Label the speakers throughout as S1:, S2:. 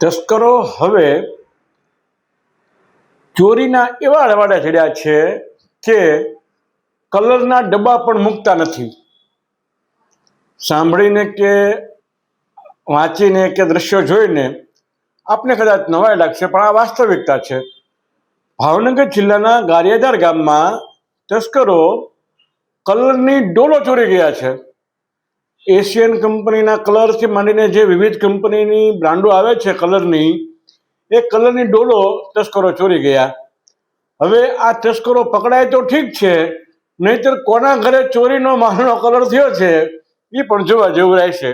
S1: તસ્કરો હવે ચોરીના એવા રવાડા ચડ્યા છે કે કલરના ડબ્બા પણ મૂકતા નથી. સાંભળીને કે વાંચીને કે દ્રશ્યો જોઈને આપને કદાચ નવાઈ લાગશે, પણ આ વાસ્તવિકતા છે. ભાવનગર જિલ્લાના ગારિયાધાર ગામમાં તસ્કરો કલરની ડોલો ચોરી ગયા છે. એશિયન કંપનીના કલરથી માંડીને જે વિવિધ કંપનીની બ્રાન્ડો આવે છે કલરની, એ કલરની ડોલો તસ્કરો ચોરી ગયા. હવે આ તસ્કરો પકડાય તો ઠીક છે, નહીતર કોના ઘરે ચોરીનો માલનો કલર થયો છે એ પણ જોવા જેવું રહેશે.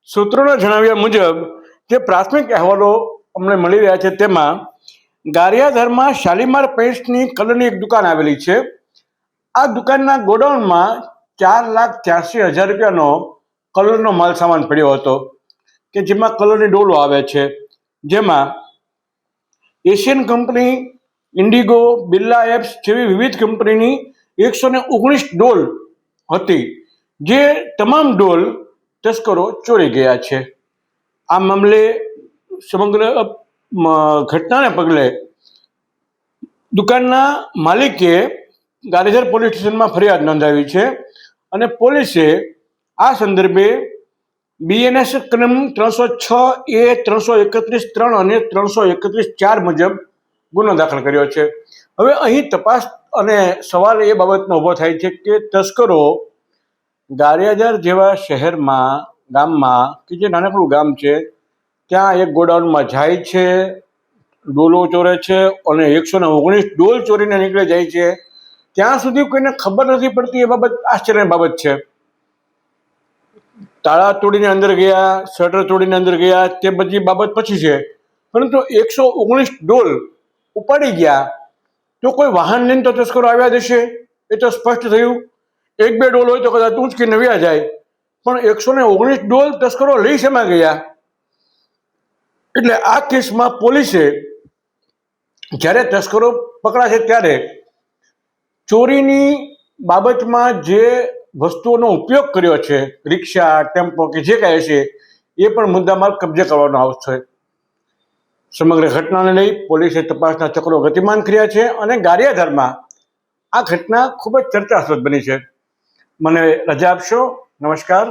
S1: સૂત્રોના જણાવ્યા મુજબ જે પ્રાથમિક અહેવાલો અમને મળી રહ્યા છે તેમાં ગારિયાધારમાં શાલીમાર પેઇન્ટ્સની કલરની એક દુકાન આવેલી છે. આ દુકાનના ગોડાઉનમાં 4,83,000 રૂપિયાનો કલરનો માલ સામાન પડ્યો હતો, કે જેમાં કલરની ડોલો આવે છે. જેમાં Asian company, Indigo, Birla apps જેવી વિવિધ કંપનીની 119 ડોલ હતી, જે તમામ ડોલ તસ્કરો ચોરી ગયા છે. આ મામલે સમગ્ર ઘટનાને પગલે દુકાનના માલિકે ગારિયાધાર પોલીસ સ્ટેશનમાં ફરિયાદ નોંધાવી છે અને પોલીસે આ સંદર્ભે BNS કલમ 306A, 331(3) અને 331(4) મુજબ ગુનો દાખલ કર્યો છે. હવે અહીં તપાસ અને સવાલ એ બાબતનો ઊભો થાય છે કે તસ્કરો ગારિયાધાર જેવા શહેરમાં, ગામમાં, કે જે નાનકડું ગામ છે, ત્યાં એક ગોડાઉનમાં જાય છે, ડોલો ચોરે છે અને 119 ડોલ ચોરીને નીકળી જાય છે. ત્યાં સુધી કોઈને ખબર નથી પડતી. એ બાબત આશ્ચર્યની બાબત છે. તાળા તોડીને અંદર ગયા, શટર તોડીને અંદર ગયા, તે બધી બાબત પછી છે, પરંતુ 119 ડોલ ઉપાડી ગયા તો કોઈ વાહન લઈને તો તસ્કરો આવ્યા જશે, એ તો સ્પષ્ટ થયું. 1-2 ડોલ હોય તો કદાચ ઊંચકીને વ્યા જાય, પણ 119 ડોલ તસ્કરો લઈ શેમાં ગયા? એટલે આ કેસમાં પોલીસે જ્યારે તસ્કરો પકડાશે ત્યારે ચોરીની બાબતમાં જે વસ્તુઓનો ઉપયોગ કર્યો છે, રિક્ષા, ટેમ્પો કે જે કહે છે, એ પણ મુદ્દામાલ કબજે કરવાનો આવશે. સમગ્ર ઘટનાને લઈ પોલીસે તપાસના ચક્રો ગતિમાન કર્યા છે અને ગારિયાધારમાં આ ઘટના ખૂબ જ ચર્ચાસ્પદ બની છે. મને રજા આપશો. નમસ્કાર.